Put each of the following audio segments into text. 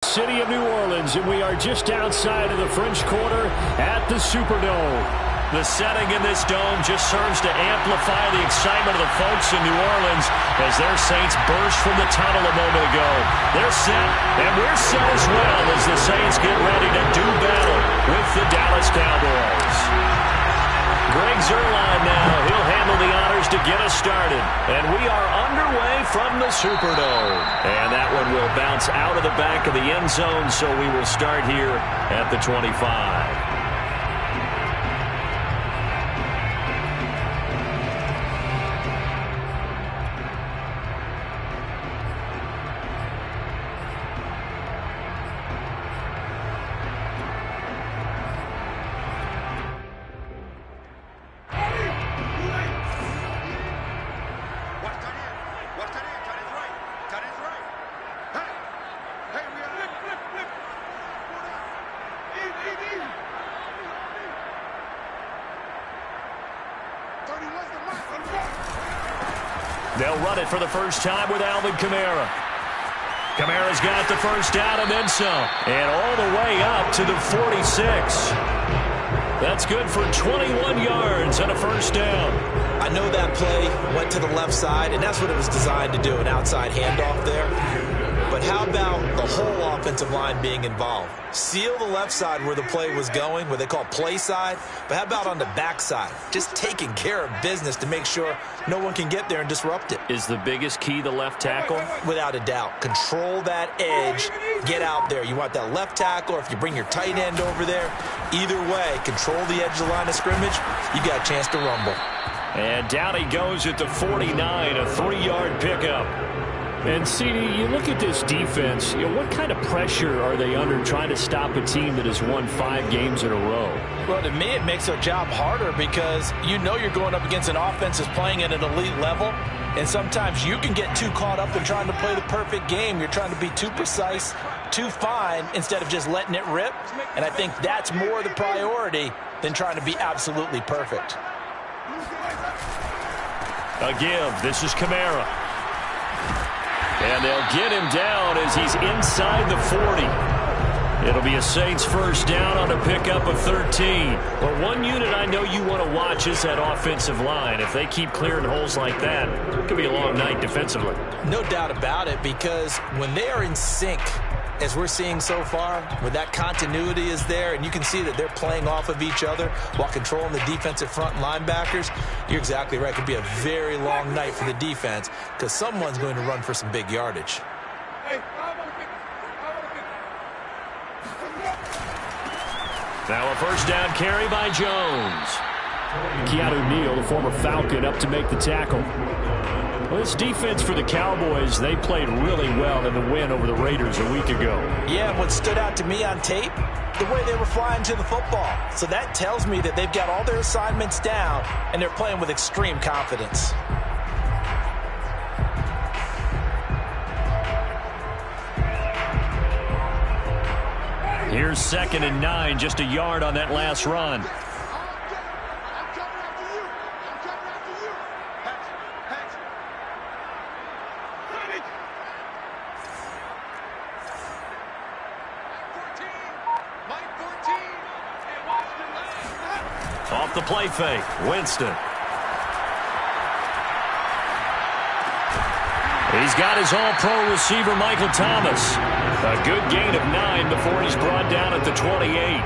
City of New Orleans, and we are just outside of the French Quarter at the Superdome. The setting in this dome just serves to amplify the excitement of the folks in New Orleans as their Saints burst from the tunnel a moment ago. They're set, and we're set as well as the Saints get ready to do battle with the Dallas Cowboys. Greg Zuerlein now. He'll handle the honors to get us started. And we are underway from the Superdome. And that one will bounce out of the back of the end zone, so we will start here at the 25. They'll run it for the first time with Alvin Kamara. Kamara's got the first down and then some. And all the way up to the 46. That's good for 21 yards and a first down. I know that play went to the left side, and that's what it was designed to do, an outside handoff there. But how about the whole offensive line being involved? Seal the left side where the play was going, where they call play side. But how about on the back side? Just taking care of business to make sure no one can get there and disrupt it. Is the biggest key the left tackle? Without a doubt. Control that edge. Get out there. You want that left tackle, or if you bring your tight end over there, either way, control the edge of the line of scrimmage, you got a chance to rumble. And down he goes at the 49, a 3-yard pickup. And, CD, you look at this defense, what kind of pressure are they under trying to stop a team that has won 5 games in a row? Well, to me, it makes their job harder because you know you're going up against an offense that's playing at an elite level, and sometimes you can get too caught up in trying to play the perfect game. You're trying to be too precise, too fine, instead of just letting it rip. And I think that's more the priority than trying to be absolutely perfect. A give. This is Kamara. And they'll get him down as he's inside the 40. It'll be a Saints first down on a pickup of 13. But one unit I know you want to watch is that offensive line. If they keep clearing holes like that, it could be a long night defensively. No doubt about it, because when they are in sync, as we're seeing so far, when that continuity is there and you can see that they're playing off of each other while controlling the defensive front linebackers, you're exactly right. It could be a very long night for the defense because someone's going to run for some big yardage. Now a first down carry by Jones. Keanu Neal, the former Falcon, up to make the tackle. Well, this defense for the Cowboys, they played really well in the win over the Raiders a week ago. Yeah, what stood out to me on tape, the way they were flying to the football. So that tells me that they've got all their assignments down, and they're playing with extreme confidence. Here's 2nd and 9, just a yard on that last run. Off the play fake, Winston. He's got his all-pro receiver, Michael Thomas. A good gain of 9 before he's brought down at the 28.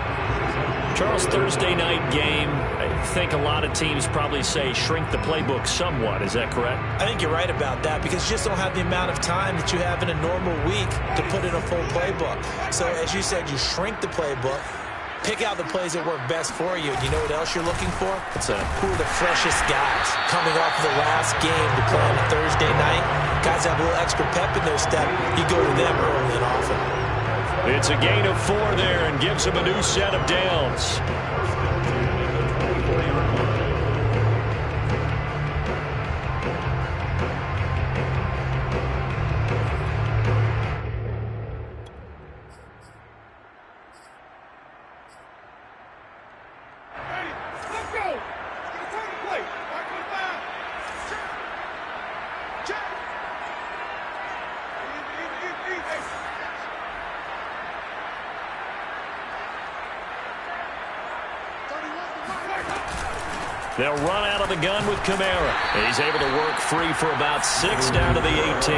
Charles, Thursday night game, I think a lot of teams probably say shrink the playbook somewhat. Is that correct? I think you're right about that because you just don't have the amount of time that you have in a normal week to put in a full playbook. So, as you said, you shrink the playbook. Pick out the plays that work best for you. You know what else you're looking for? Who are the freshest guys coming off the last game to play on a Thursday night? Guys have a little extra pep in their step. You go to them early and often. It's a gain of 4 there and gives them a new set of downs. They'll run out of the gun with Kamara. He's able to work free for about 6 down to the 18.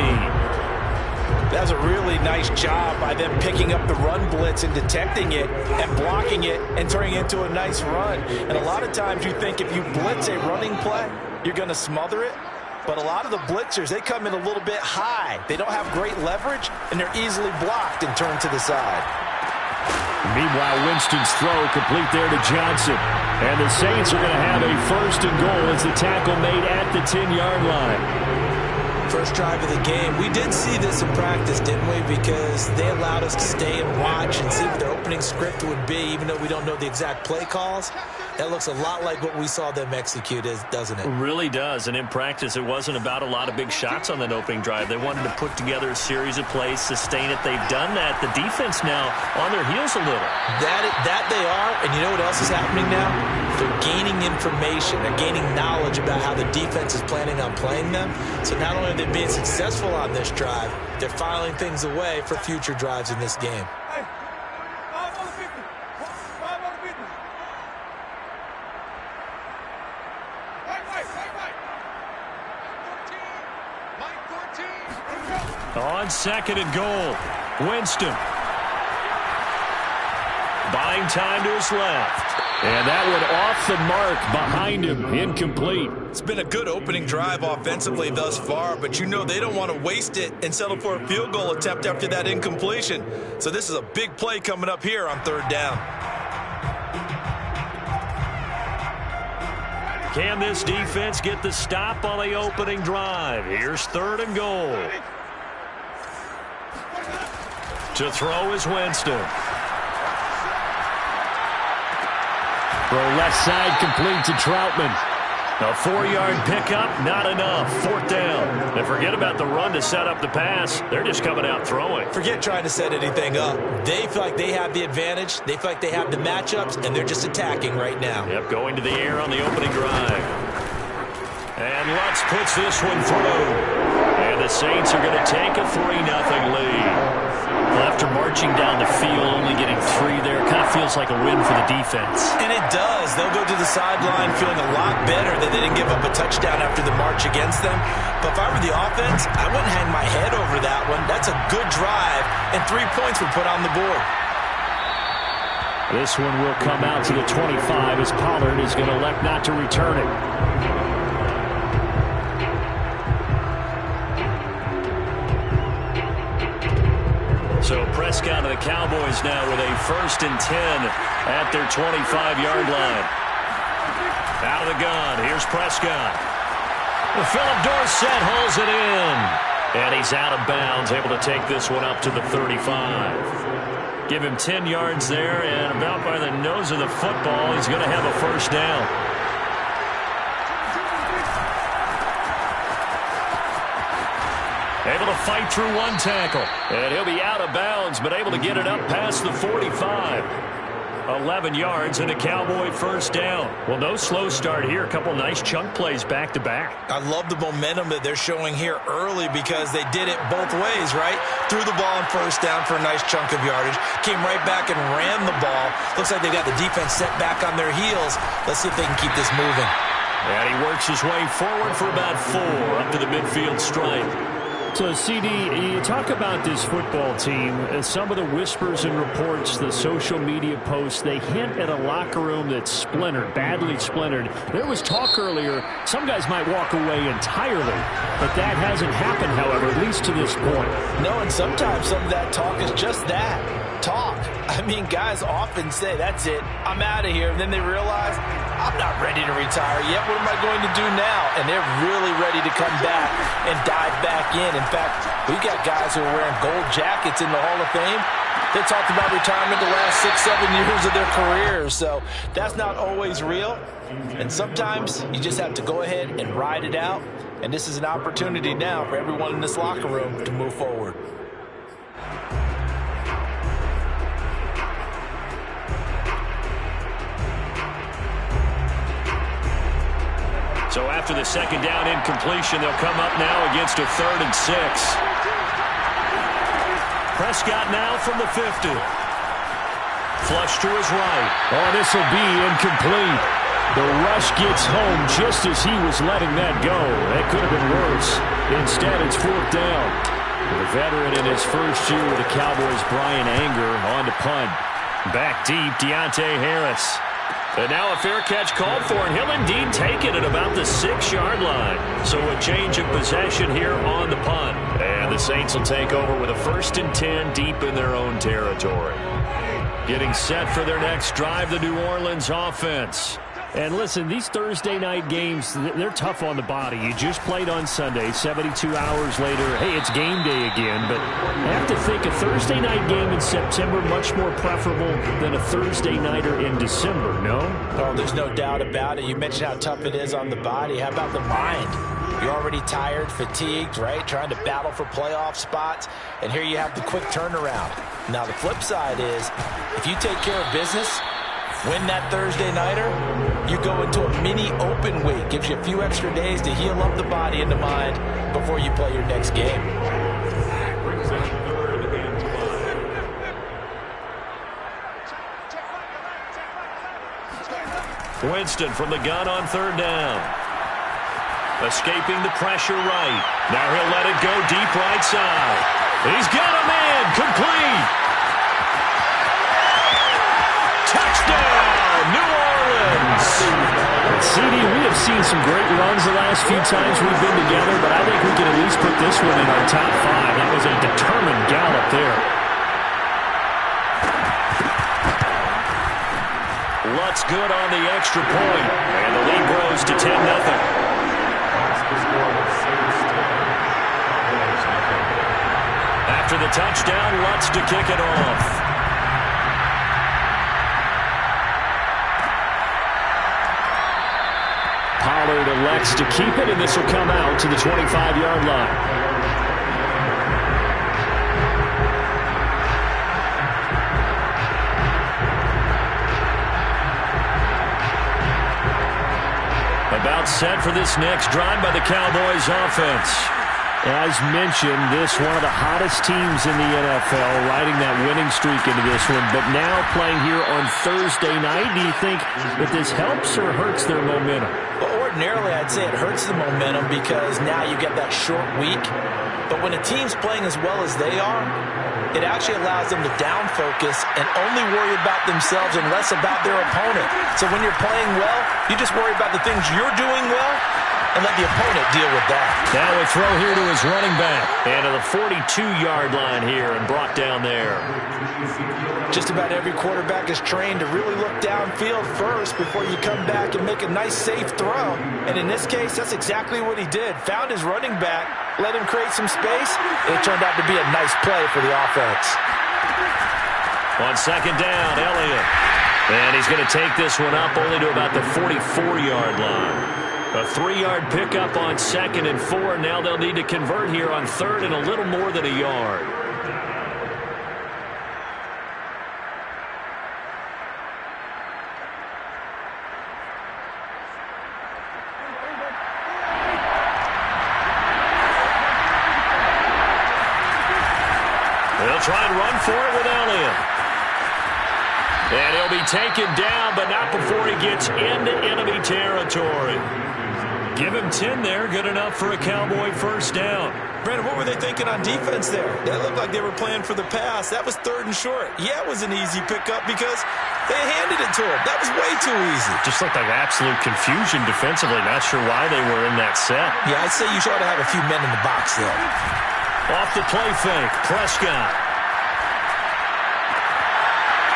That's a really nice job by them picking up the run blitz and detecting it and blocking it and turning it into a nice run. And a lot of times you think if you blitz a running play, you're going to smother it. But a lot of the blitzers, they come in a little bit high. They don't have great leverage, and they're easily blocked and turned to the side. Meanwhile, Winston's throw complete there to Johnson. And the Saints are going to have a 1st and goal as the tackle made at the 10-yard line. First drive of the game. We did see this in practice, didn't we? Because they allowed us to stay and watch and see what their opening script would be, even though we don't know the exact play calls. That looks a lot like what we saw them execute, doesn't it? It really does. And in practice, it wasn't about a lot of big shots on that opening drive. They wanted to put together a series of plays, sustain it. They've done that. The defense now on their heels a little. That they are. And you know what else is happening now? They're gaining information. They're gaining knowledge about how the defense is planning on playing them. So not only are they being successful on this drive, they're filing things away for future drives in this game. On 2nd and goal, Winston. Buying time to his left. And that one off the mark behind him, incomplete. It's been a good opening drive offensively thus far, but you know they don't want to waste it and settle for a field goal attempt after that incompletion. So this is a big play coming up here on 3rd down. Can this defense get the stop on the opening drive? Here's 3rd and goal. To throw is Winston. Throw left side complete to Troutman. A 4-yard pickup, not enough. 4th down. And forget about the run to set up the pass. They're just coming out throwing. Forget trying to set anything up. They feel like they have the advantage. They feel like they have the matchups, and they're just attacking right now. Yep, going to the air on the opening drive. And Lutz puts this one through. And the Saints are going to take a 3-0 lead. Well, after marching down the field, only getting 3 there, kind of feels like a win for the defense. And it does. They'll go to the sideline feeling a lot better that they didn't give up a touchdown after the march against them. But if I were the offense, I wouldn't hang my head over that one. That's a good drive, and 3 points were put on the board. This one will come out to the 25 as Pollard is going to elect not to return it. So Prescott of the Cowboys now with a 1st and 10 at their 25-yard line. Out of the gun, here's Prescott. Philip Dorsett hauls it in. And he's out of bounds, able to take this one up to the 35. Give him 10 yards there, and about by the nose of the football, he's going to have a 1st down. Able to fight through 1 tackle. And he'll be out of bounds, but able to get it up past the 45. 11 yards and a Cowboy 1st down. Well, no slow start here. A couple nice chunk plays back-to-back. I love the momentum that they're showing here early because they did it both ways, right? Threw the ball on 1st down for a nice chunk of yardage. Came right back and ran the ball. Looks like they got the defense set back on their heels. Let's see if they can keep this moving. And he works his way forward for about 4 up to the midfield stripe. So, CD, you talk about this football team, some of the whispers and reports, the social media posts, they hint at a locker room that's splintered, badly splintered. There was talk earlier, some guys might walk away entirely, but that hasn't happened, however, at least to this point. No, and sometimes some of that talk is just that, talk. I mean, guys often say, that's it, I'm out of here, and then they realize, I'm not ready to retire yet. What am I going to do now? And they're really ready to come back and dive back in. In fact, we've got guys who are wearing gold jackets in the Hall of Fame. They talked about retirement the last 6-7 years of their careers. So that's not always real. And sometimes you just have to go ahead and ride it out. And this is an opportunity now for everyone in this locker room to move forward. So after the 2nd down incompletion, they'll come up now against a 3rd and 6. Prescott now from the 50. Flush to his right. Oh, this will be incomplete. The rush gets home just as he was letting that go. That could have been worse. Instead, it's 4th down. The veteran in his first year with the Cowboys, Brian Anger, on to punt. Back deep, Deontay Harris. And now a fair catch called for, and he'll indeed take it at about the 6-yard line. So a change of possession here on the punt. And the Saints will take over with a 1st and 10 deep in their own territory. Getting set for their next drive, the New Orleans offense. And listen, these Thursday night games, they're tough on the body. You just played on Sunday, 72 hours later, hey, it's game day again. But I have to think a Thursday night game in September much more preferable than a Thursday nighter in December, no? Oh, there's no doubt about it. You mentioned how tough it is on the body. How about the mind? You're already tired, fatigued, right? Trying to battle for playoff spots. And here you have the quick turnaround. Now, the flip side is, if you take care of business, win that Thursday nighter, you go into a mini open week. Gives you a few extra days to heal up the body and the mind before you play your next game. Winston from the gun on 3rd down. Escaping the pressure right. Now he'll let it go deep right side. He's got a man. Complete. Touchdown, New Orleans. CD, we have seen some great runs the last few times we've been together, but I think we can at least put this one in our top 5. That was a determined gallop there. Lutz good on the extra point, and the lead grows to 10-0. After the touchdown, Lutz to kick it off. Pollard elects to keep it, and this will come out to the 25-yard line. About set for this next drive by the Cowboys offense. As mentioned, this one of the hottest teams in the NFL, riding that winning streak into this one, but now playing here on Thursday night. Do you think that this helps or hurts their momentum? Well, ordinarily, I'd say it hurts the momentum because now you get that short week. But when a team's playing as well as they are, it actually allows them to down focus and only worry about themselves and less about their opponent. So when you're playing well, you just worry about the things you're doing well and let the opponent deal with that. Now a throw here to his running back. And to the 42-yard line here and brought down there. Just about every quarterback is trained to really look downfield first before you come back and make a nice, safe throw. And in this case, that's exactly what he did. Found his running back, let him create some space, and it turned out to be a nice play for the offense. On 2nd down, Elliott. And he's going to take this one up only to about the 44-yard line. A 3-yard pickup on 2nd and 4. Now they'll need to convert here on 3rd and a little more than a yard. They'll try and run for it with Elliott. And he'll be taken down, but not before he gets into enemy territory. Give him 10 there. Good enough for a Cowboy first down. Brandon, what were they thinking on defense there? That looked like they were playing for the pass. That was 3rd and short. Yeah, it was an easy pickup because they handed it to him. That was way too easy. Just looked like absolute confusion defensively. Not sure why they were in that set. Yeah, I'd say you ought to have a few men in the box there. Off the play fake, Prescott.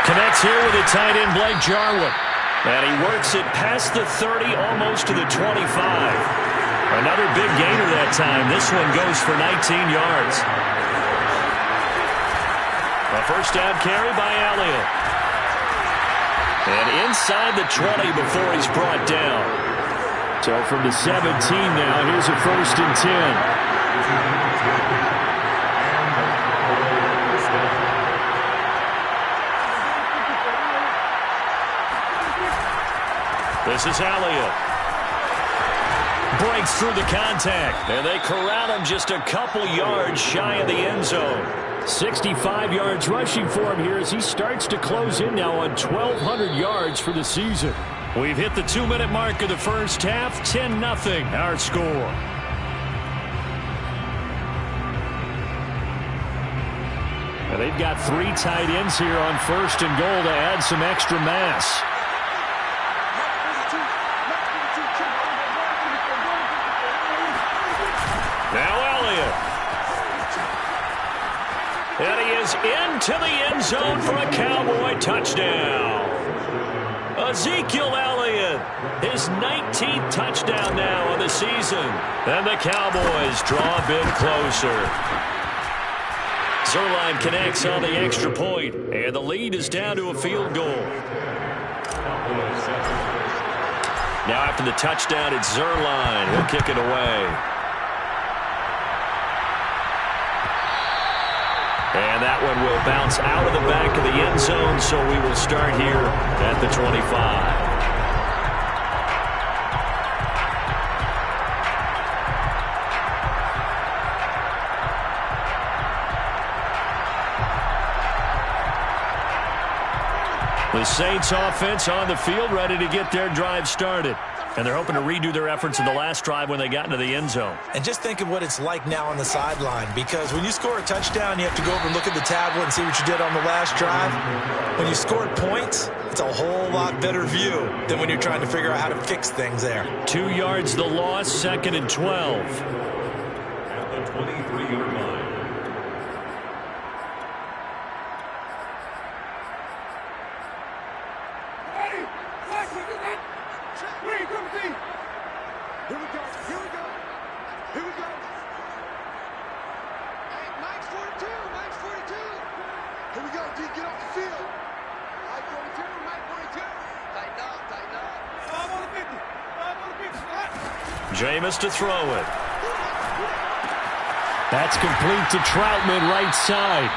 Connects here with a tight end, Blake Jarwin. And he works it past the 30, almost to the 25. Another big gainer that time. This one goes for 19 yards. A first down carry by Elliott. And inside the 20 before he's brought down. So from the 17 now, here's a 1st and 10. This is Elliott. Breaks through the contact. And they corral him just a couple yards shy of the end zone. 65 yards rushing for him here as he starts to close in now on 1,200 yards for the season. We've hit the 2-minute mark of the first half. 10-0 our score. They've got 3 tight ends here on 1st and goal to add some extra mass. Now Elliott. And he is into the end zone for a Cowboy touchdown. Ezekiel Elliott, his 19th touchdown now of the season. And the Cowboys draw a bit closer. Zuerlein connects on the extra point, and the lead is down to a field goal. Now after the touchdown, it's Zuerlein. He'll kick it away. And that one will bounce out of the back of the end zone, so we will start here at the 25. The Saints offense on the field, ready to get their drive started. And they're hoping to redo their efforts in the last drive when they got into the end zone. And just think of what it's like now on the sideline, because when you score a touchdown, you have to go over and look at the tablet and see what you did on the last drive. When you scored points, it's a whole lot better view than when you're trying to figure out how to fix things there. 2 yards the loss, 2nd and 12. At the 23-yard line. Jameis to throw it. That's complete to Troutman, right side.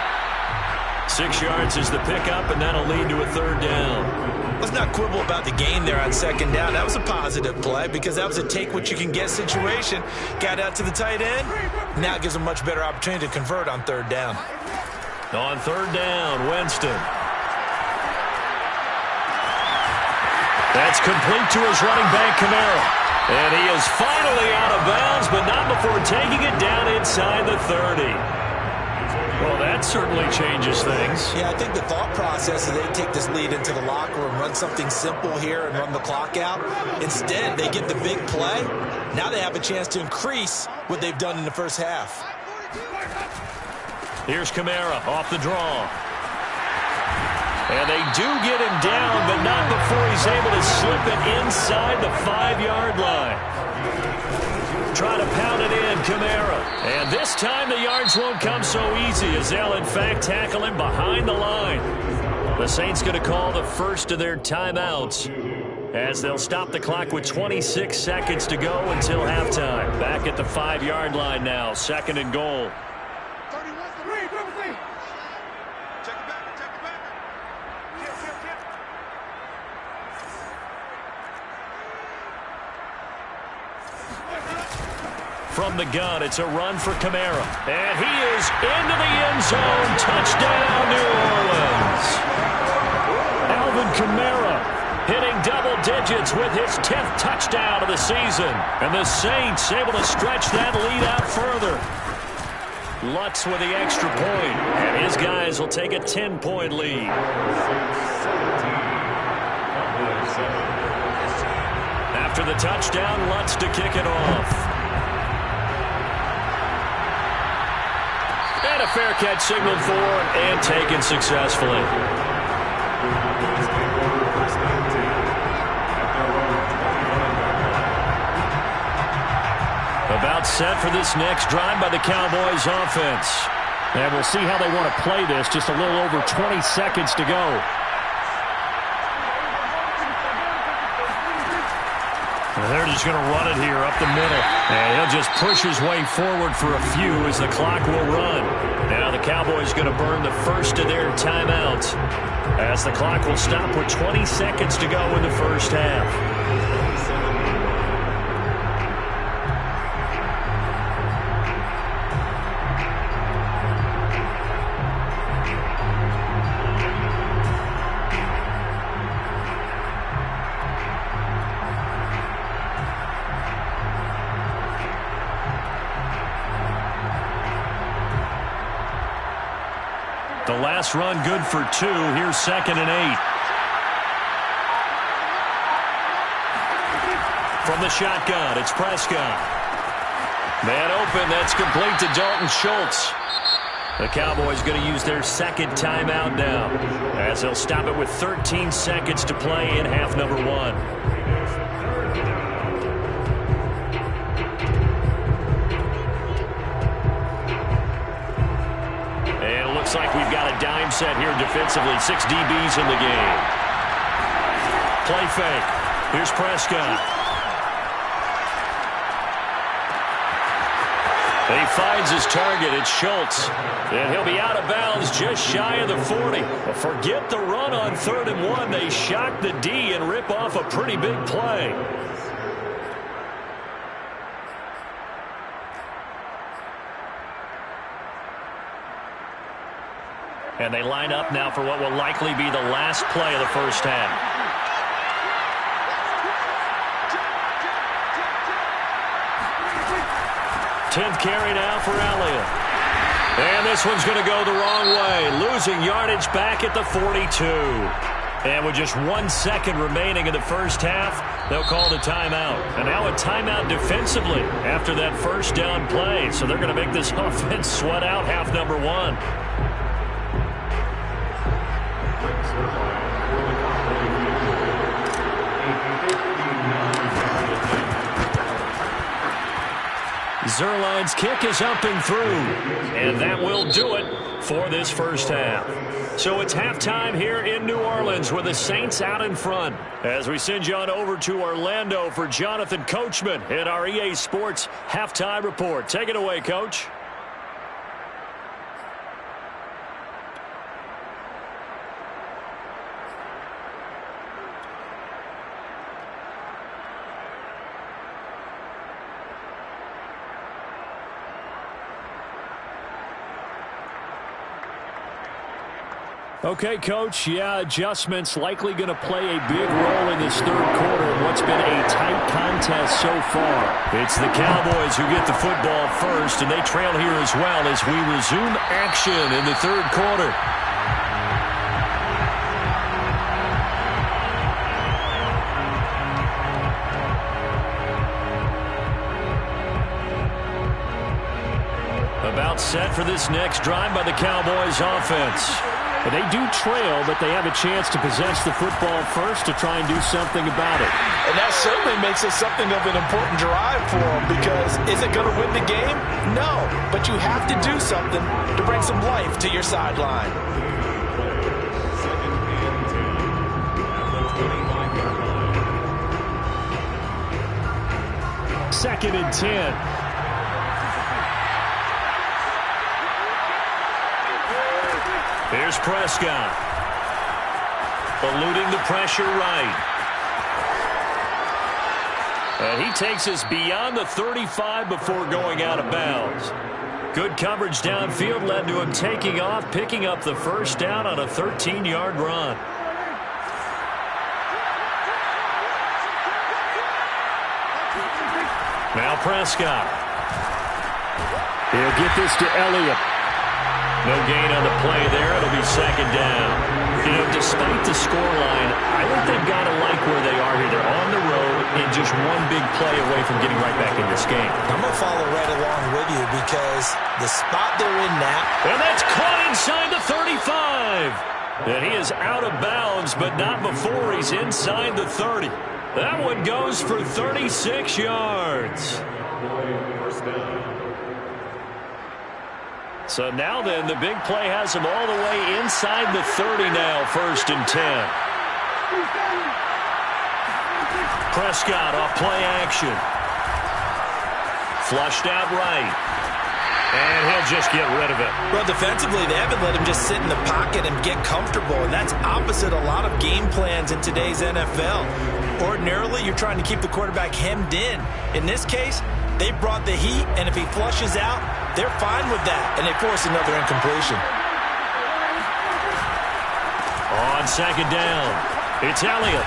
6 yards is the pickup, and that'll lead to a 3rd down. Let's not quibble about the gain there on 2nd down. That was a positive play because that was a take-what-you-can-get situation. Got out to the tight end. Now it gives them a much better opportunity to convert on 3rd down. On 3rd down, Winston. That's complete to his running back, Kamara. And he is finally out of bounds, but not before taking it down inside the 30. Well, that certainly changes things. Yeah, I think the thought process is they take this lead into the locker room, run something simple here and run the clock out. Instead, they get the big play. Now they have a chance to increase what they've done in the first half. Here's Kamara off the draw. And they do get him down, but not before he's able to slip it inside the 5-yard line. Try to pound it in, Kamara. And this time the yards won't come so easy as they'll, in fact, tackle him behind the line. The Saints going to call the first of their timeouts as they'll stop the clock with 26 seconds to go until halftime. Back at the 5-yard line now, 2nd and goal. From the gun, it's a run for Kamara. And he is into the end zone. Touchdown, New Orleans. Alvin Kamara hitting double digits with his 10th touchdown of the season. And the Saints able to stretch that lead out further. Lutz with the extra point. And his guys will take a 10-point lead. After the touchdown, Lutz to kick it off. And a fair catch signaled for and taken successfully. About set for this next drive by the Cowboys offense. And we'll see how they want to play this. Just a little over 20 seconds to go. And they're just going to run it here up the middle. And he'll just push his way forward for a few as the clock will run. Now the Cowboys going to burn the first of their timeouts as the clock will stop with 20 seconds to go in the first half. The last run good for 2. Here's 2nd and 8. From the shotgun, it's Prescott. Man open, that's complete to Dalton Schultz. The Cowboys going to use their 2nd timeout now, as they'll stop it with 13 seconds to play in half number 1. And it looks like we've got a dime set here defensively. 6 DBs in the game. Play fake. Here's Prescott. He finds his target. It's Schultz. And he'll be out of bounds just shy of the 40. But forget the run on 3rd and 1. They shock the D and rip off a pretty big play. And they line up now for what will likely be the last play of the first half. 10th carry now for Elliott. And this one's going to go the wrong way. Losing yardage back at the 42. And with just 1 second remaining in the first half, they'll call the timeout. And now a timeout defensively after that first down play. So they're going to make this offense sweat out half number 1. Zuerlein's kick is up and through. And that will do it for this first half. So it's halftime here in New Orleans with the Saints out in front. As we send you on over to Orlando for Jonathan Coachman in our EA Sports Halftime Report. Take it away, Coach. Okay, Coach, adjustments likely going to play a big role in this third quarter in what's been a tight contest so far. It's the Cowboys who get the football first, and they trail here as well as we resume action in the third quarter. About set for this next drive by the Cowboys offense. They do trail, but they have a chance to possess the football first to try and do something about it. And that certainly makes it something of an important drive for them, because is it going to win the game? No, but you have to do something to bring some life to your sideline. Second and 10. Here's Prescott. Eluding the pressure right. And he takes us beyond the 35 before going out of bounds. Good coverage downfield led to him taking off, picking up the first down on a 13-yard run. Now Prescott. He'll get this to Elliott. No gain on the play there. It'll be second down. You know, despite the scoreline, I think they've got to like where they are here. They're on the road and just one big play away from getting right back in this game. I'm going to follow right along with you because the spot they're in now. And that's caught inside the 35. And he is out of bounds, but not before he's inside the 30. That one goes for 36 yards. So now then, the big play has him all the way inside the 30 now, 1st and 10. Prescott off play action. Flushed out right. And he'll just get rid of it. Well, defensively, they haven't let him just sit in the pocket and get comfortable, and that's opposite a lot of game plans in today's NFL. Ordinarily, you're trying to keep the quarterback hemmed in. In this case, they brought the heat, and if he flushes out, they're fine with that, and they force another incompletion. On second down, it's Elliott.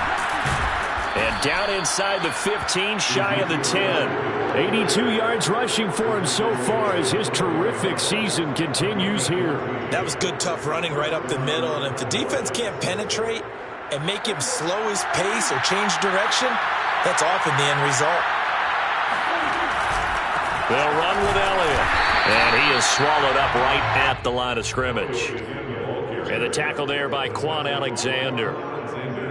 And down inside the 15, shy of the 10. 82 yards rushing for him so far as his terrific season continues here. That was good, tough running right up the middle. And if the defense can't penetrate and make him slow his pace or change direction, that's often the end result. They'll run with Elliott. And he is swallowed up right at the line of scrimmage. And the tackle there by Quan Alexander.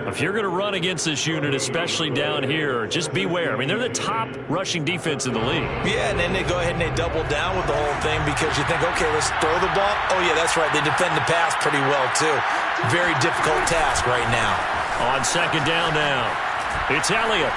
If you're going to run against this unit, especially down here, just beware. I mean, they're the top rushing defense in the league. Yeah, and then they go ahead and they double down with the whole thing because you think, okay, let's throw the ball. Oh, yeah, that's right. They defend the pass pretty well, too. Very difficult task right now. On second down now, it's Elliott.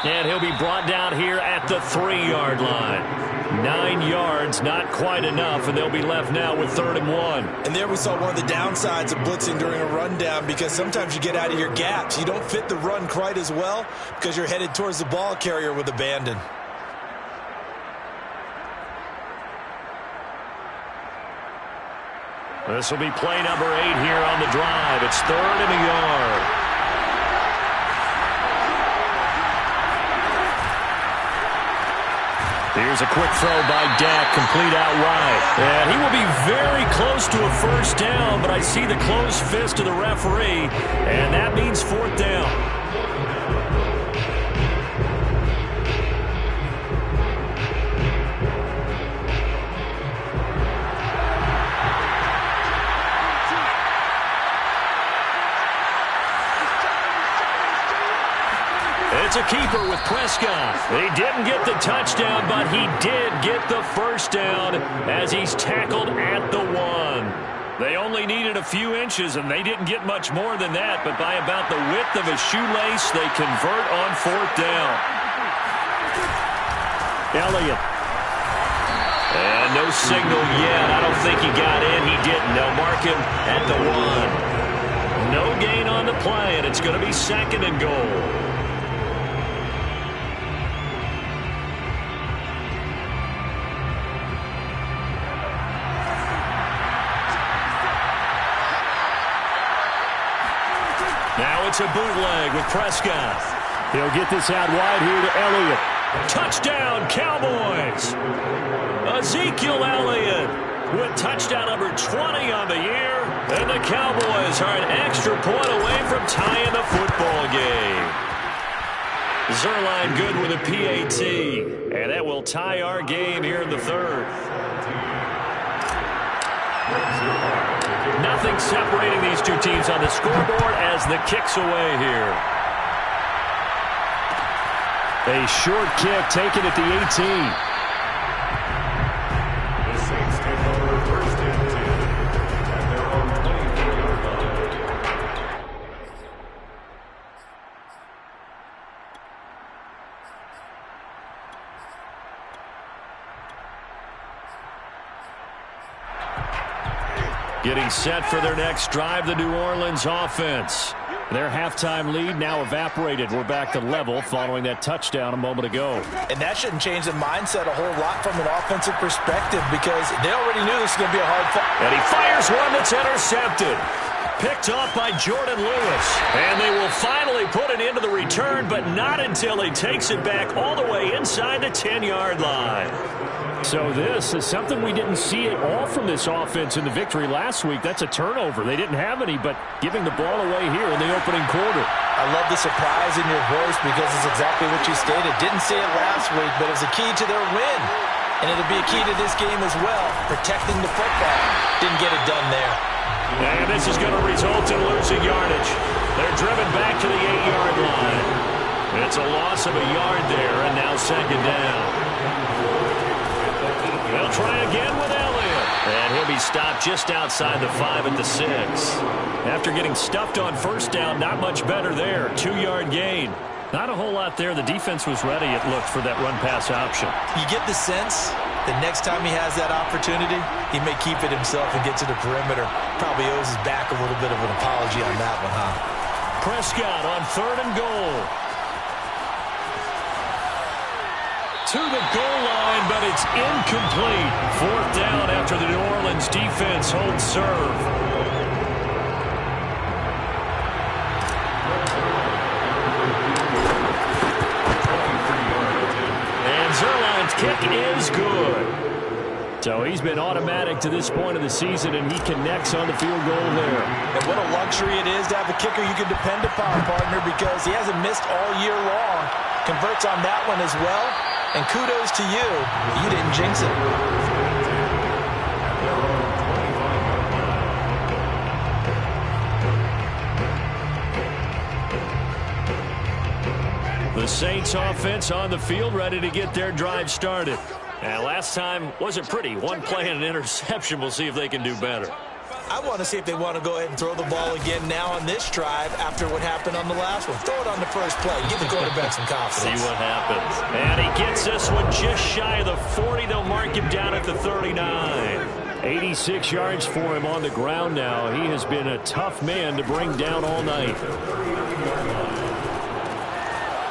And he'll be brought down here at the 3-yard line. 9 yards, not quite enough, and they'll be left now with 3rd and 1. And there we saw one of the downsides of blitzing during a rundown because sometimes you get out of your gaps. You don't fit the run quite as well because you're headed towards the ball carrier with abandon. This will be play number 8 here on the drive. It's 3rd and a yard. Here's a quick throw by Dak, complete out wide. And he will be very close to a first down, but I see the closed fist of the referee, and that means 4th down. It's a keeper with Prescott. He didn't get the touchdown, but he did get the first down as he's tackled at the 1. They only needed a few inches, and they didn't get much more than that, but by about the width of a shoelace, they convert on 4th down. Elliott. And no signal yet. I don't think he got in. He didn't. They'll mark him at the 1. No gain on the play, and it's going to be 2nd and goal. Now it's a bootleg with Prescott. He'll get this out wide here to Elliott. Touchdown, Cowboys! Ezekiel Elliott with touchdown number 20 on the year. And the Cowboys are an extra point away from tying the football game. Zuerlein good with a PAT. And that will tie our game here in the 3rd. Nothing separating these two teams on the scoreboard as the kick's away here. A short kick taken at the 18. Getting set for their next drive, the New Orleans offense. Their halftime lead now evaporated. We're back to level following that touchdown a moment ago. And that shouldn't change the mindset a whole lot from an offensive perspective because they already knew this was going to be a hard fight. And he fires one that's intercepted. Picked off by Jordan Lewis. And they will finally put it into the return, but not until he takes it back all the way inside the 10-yard line. So this is something we didn't see at all from this offense in the victory last week. That's a turnover. They didn't have any, but giving the ball away here in the opening quarter. I love the surprise in your voice because it's exactly what you stated. Didn't say it last week, but it was a key to their win. And it'll be a key to this game as well, protecting the football. Didn't get it done there. And this is going to result in losing yardage. They're driven back to the 8-yard line. It's a loss of a yard there, and now 2nd down. They'll try again with Elliott. And he'll be stopped just outside the 5 at the 6. After getting stuffed on first down, not much better there. 2-yard gain. Not a whole lot there. The defense was ready, it looked, for that run-pass option. You get the sense that next time he has that opportunity, he may keep it himself and get to the perimeter. Probably owes his back a little bit of an apology on that one, huh? Prescott on 3rd and goal. To the goal line, but it's incomplete. 4th down after the New Orleans defense holds serve. So he's been automatic to this point of the season, and he connects on the field goal there. And what a luxury it is to have a kicker you can depend upon, partner, because he hasn't missed all year long. Converts on that one as well. And kudos to you. You didn't jinx it. The Saints offense on the field, ready to get their drive started. And last time wasn't pretty. One play and an interception. We'll see if they can do better. I want to see if they want to go ahead and throw the ball again now on this drive after what happened on the last one. Throw it on the first play. Give the quarterback some confidence. See what happens. And he gets this one just shy of the 40. They'll mark him down at the 39. 86 yards for him on the ground now. He has been a tough man to bring down all night.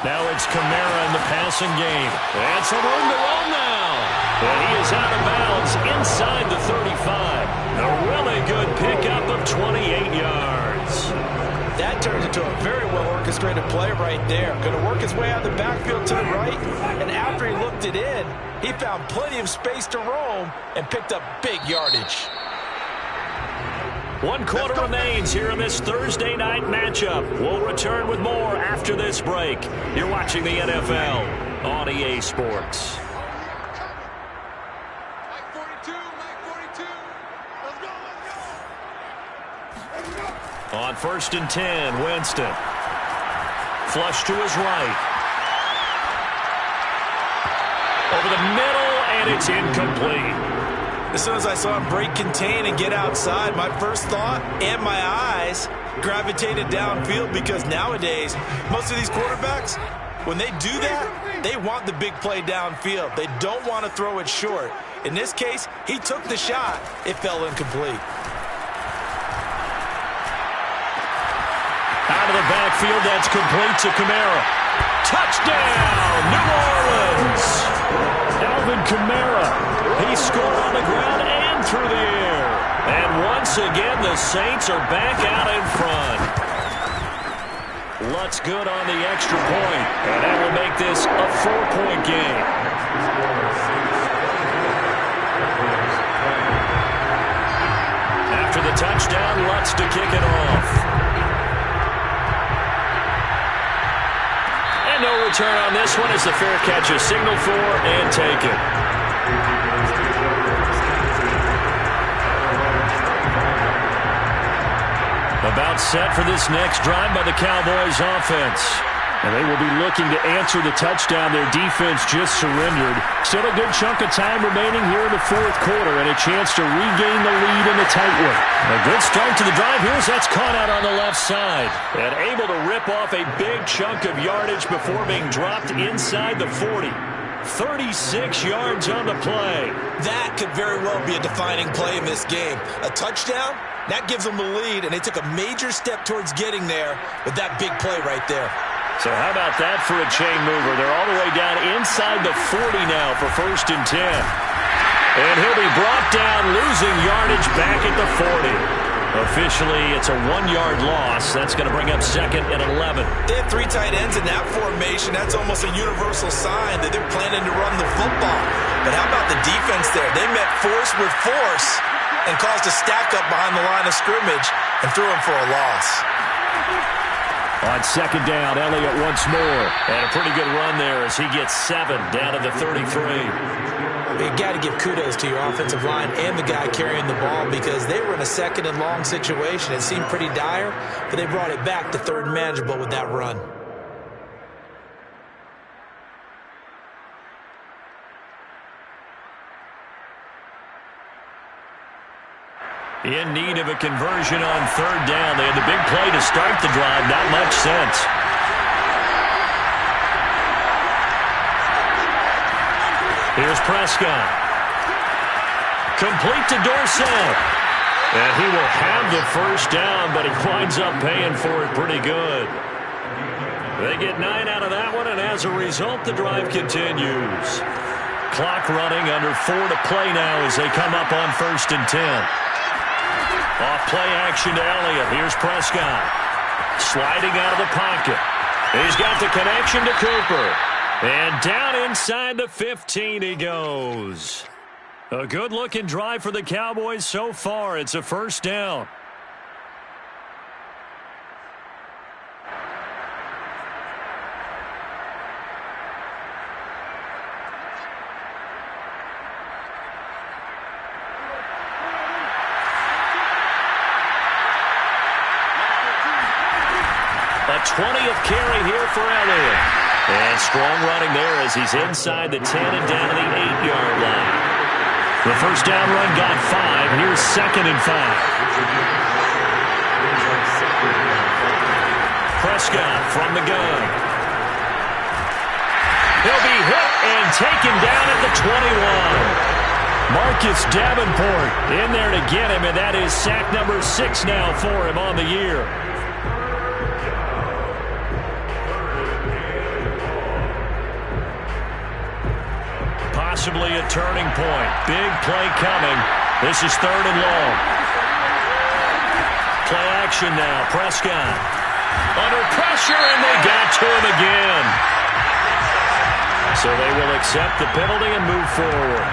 Now it's Kamara in the passing game. And some room to run now. And he is out of bounds inside the 35. A really good pickup of 28 yards. That turns into a very well-orchestrated play right there. Going to work his way out of the backfield to the right. And after he looked it in, he found plenty of space to roam and picked up big yardage. 1 quarter remains here in this Thursday night matchup. We'll return with more after this break. You're watching the NFL on EA Sports. On 1st and 10, Winston. Flush to his right. Over the middle, and it's incomplete. As soon as I saw him break contain and get outside, my first thought and my eyes gravitated downfield, because nowadays, most of these quarterbacks, when they do that, they want the big play downfield. They don't want to throw it short. In this case, he took the shot. It fell incomplete. Out of the backfield, that's complete to Kamara. Touchdown, New Orleans! Alvin Kamara, he scored on the ground and through the air. And once again, the Saints are back out in front. Lutz good on the extra point, and that will make this a 4-point game. After the touchdown, Lutz to kick it off. No return on this one as the fair catch is signaled for and taken. About set for this next drive by the Cowboys offense. And they will be looking to answer the touchdown their defense just surrendered. Still a good chunk of time remaining here in the 4th quarter and a chance to regain the lead in the tight one. A good start to the drive here as that's caught out on the left side. And able to rip off a big chunk of yardage before being dropped inside the 40. 36 yards on the play. That could very well be a defining play in this game. A touchdown, that gives them the lead, and they took a major step towards getting there with that big play right there. So how about that for a chain mover? They're all the way down inside the 40 now for 1st and 10. And he'll be brought down, losing yardage back at the 40. Officially, it's a 1-yard loss. That's going to bring up 2nd and 11. They have 3 tight ends in that formation. That's almost a universal sign that they're planning to run the football. But how about the defense there? They met force with force and caused a stack up behind the line of scrimmage and threw him for a loss. On 2nd down, Elliott once more. And a pretty good run there as he gets 7 down to the 33. You got to give kudos to your offensive line and the guy carrying the ball, because they were in a 2nd and long situation. It seemed pretty dire, but they brought it back to 3rd and manageable with that run. In need of a conversion on 3rd down. They had the big play to start the drive. Not much sense. Here's Prescott. Complete to Dorsett. And he will have the 1st down, but he winds up paying for it pretty good. They get 9 out of that one, and as a result, the drive continues. Clock running, under 4 to play now as they come up on 1st and 10. Off play action to Elliott. Here's Prescott. Sliding out of the pocket. He's got the connection to Cooper. And down inside the 15 he goes. A good-looking drive for the Cowboys so far. It's a first down. A 20th carry here for Elliott. And strong running there as he's inside the 10 and down to the 8-yard line. The first down run got 5. Here's 2nd and 5. Prescott from the gun. He'll be hit and taken down at the 21. Marcus Davenport in there to get him, and that is sack number 6 now for him on the year. Possibly a turning point. Big play coming. This is 3rd and long. Play action now. Prescott under pressure, and they got to him again. So they will accept the penalty and move forward.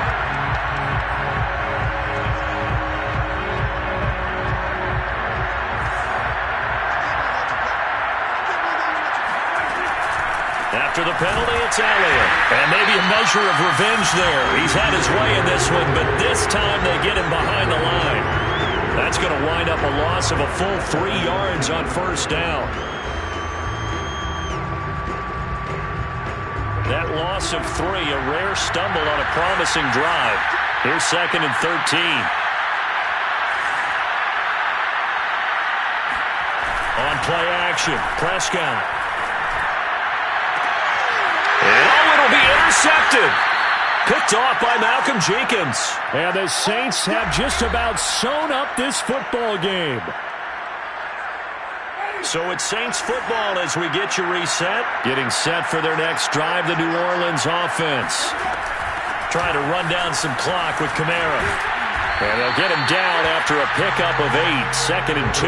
After the penalty, it's Elliott. And maybe a measure of revenge there. He's had his way in this one, but this time they get him behind the line. That's going to wind up a loss of a full 3 yards on first down. That loss of 3, a rare stumble on a promising drive. Here's 2nd and 13. On play action, Prescott. It'll be intercepted. Picked off by Malcolm Jenkins. And the Saints have just about sewn up this football game. So it's Saints football as we get you reset. Getting set for their next drive, the New Orleans offense. Trying to run down some clock with Kamara. And they'll get him down after a pickup of 8. 2nd and 2.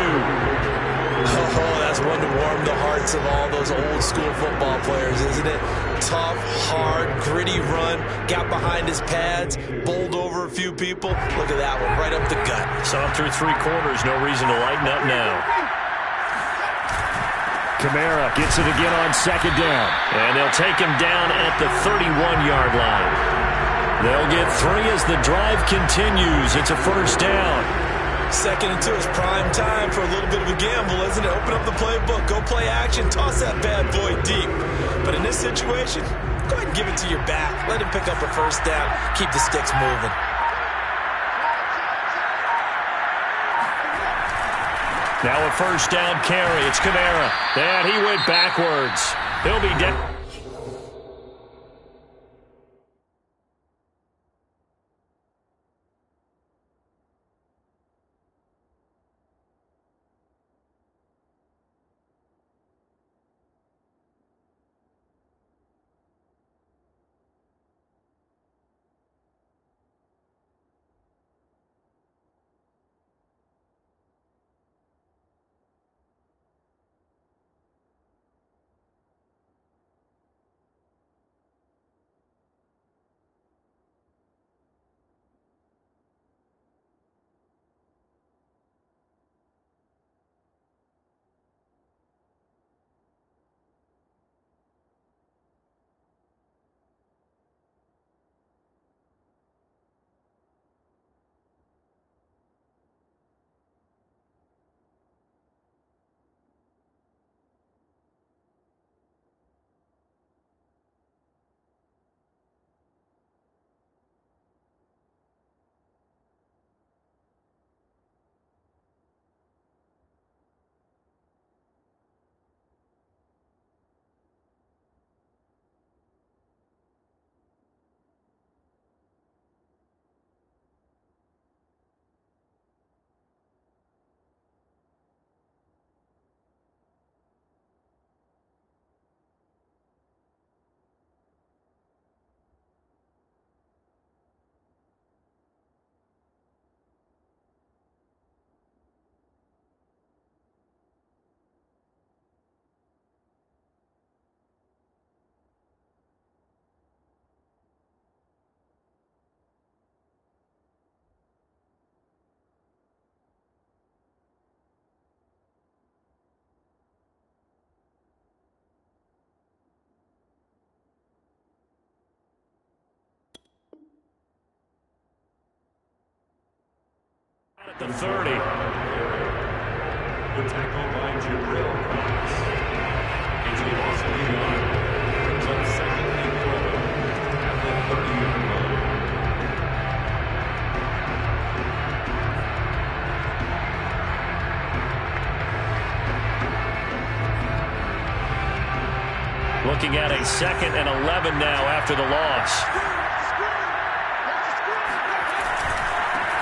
Oh, that's one to warm the hearts of all those old-school football players, isn't it? Tough, hard, gritty run, got behind his pads, bowled over a few people. Look at that one, right up the gut. So through 3 quarters, no reason to lighten up now. Kamara gets it again on 2nd down. And they'll take him down at the 31-yard line. They'll get 3 as the drive continues. It's a first down. 2nd and 2 is prime time for a little bit of a gamble, isn't it? Open up the playbook, go play action, toss that bad boy deep. But in this situation, go ahead and give it to your back. Let him pick up a first down. Keep the sticks moving. Now a first down carry. It's Kamara. And he went backwards. He'll be down. The 30. The tackle by Jabril Cox. It's a loss of the yard. Brings up second and 12 at the 30-yard line. Looking at a 2nd and 11 now after the loss.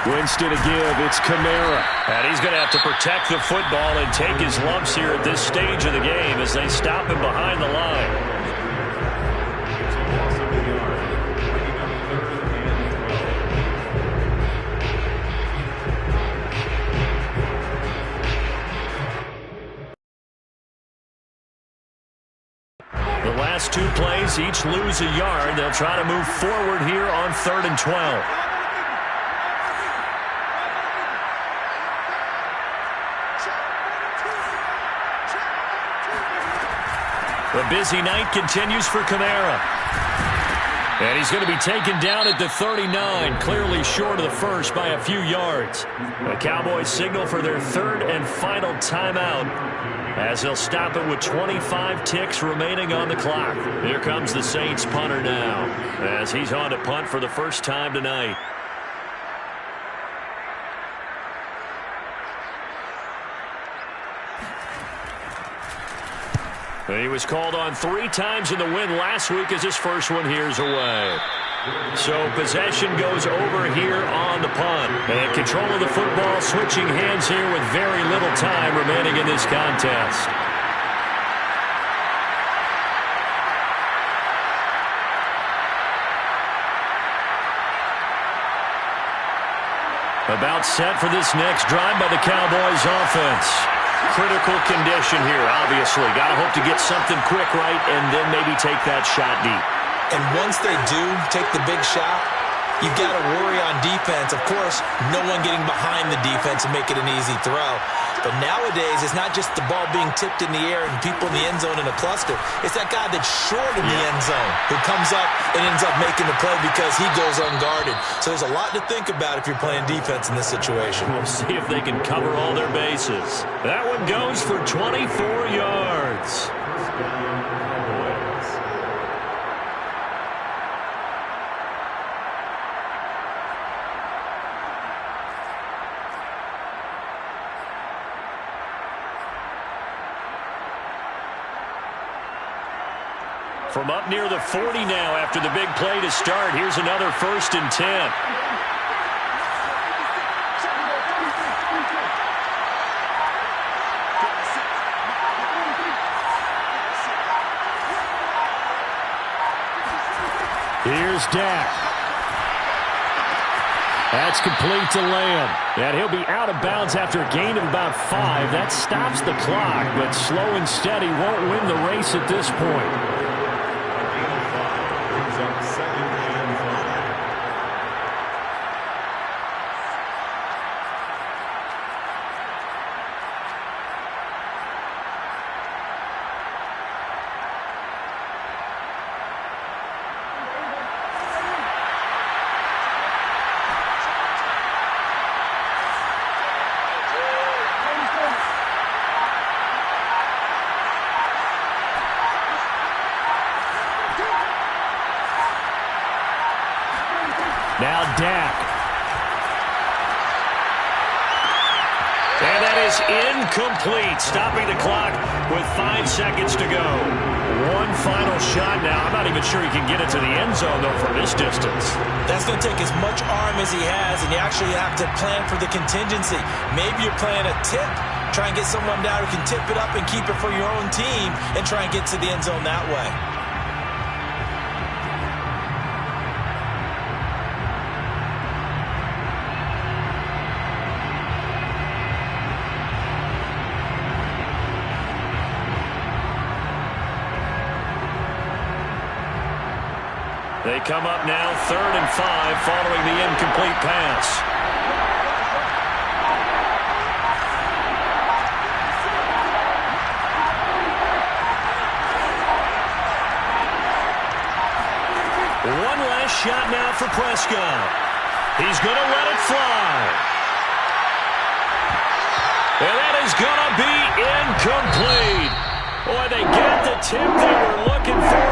Winston to give. It's Kamara. And he's going to have to protect the football and take his lumps here at this stage of the game as they stop him behind the line. It's a loss of the yard. Bringing up 3rd and 12. The last 2 plays each lose a yard. They'll try to move forward here on 3rd and 12. The busy night continues for Kamara. And he's going to be taken down at the 39, clearly short of the first by a few yards. The Cowboys signal for their 3rd and final timeout as they'll stop it with 25 ticks remaining on the clock. Here comes the Saints punter now as he's on to punt for the first time tonight. He was called on 3 times in the win last week as his first one here's away. So possession goes over here on the punt. And control of the football switching hands here with very little time remaining in this contest. About set for this next drive by the Cowboys offense. Critical condition here, obviously. Got to hope to get something quick right and then maybe take that shot deep. And once they do take the big shot, you've got to worry on defense. Of course, no one getting behind the defense and make it an easy throw. But nowadays, it's not just the ball being tipped in the air and people in the end zone in a cluster. It's that guy that's short in the end zone who comes up and ends up making the play because he goes unguarded. So there's a lot to think about if you're playing defense in this situation. We'll see if they can cover all their bases. That one goes for 24 yards. From up near the 40 now after the big play to start. Here's another 1st and 10. Here's Dak. That's complete to Lamb. And he'll be out of bounds after a gain of about 5. That stops the clock, but slow and steady won't win the race at this point. Now Dak. And that is incomplete, stopping the clock with 5 seconds to go. One final shot now. I'm not even sure he can get it to the end zone, though, from this distance. That's going to take as much arm as he has, and you actually have to plan for the contingency. Maybe you're playing a tip. Try and get someone down who can tip it up and keep it for your own team and try and get to the end zone that way. They come up now 3rd and 5 following the incomplete pass. One last shot now for Prescott. He's going to let it fly. they get the tip they were looking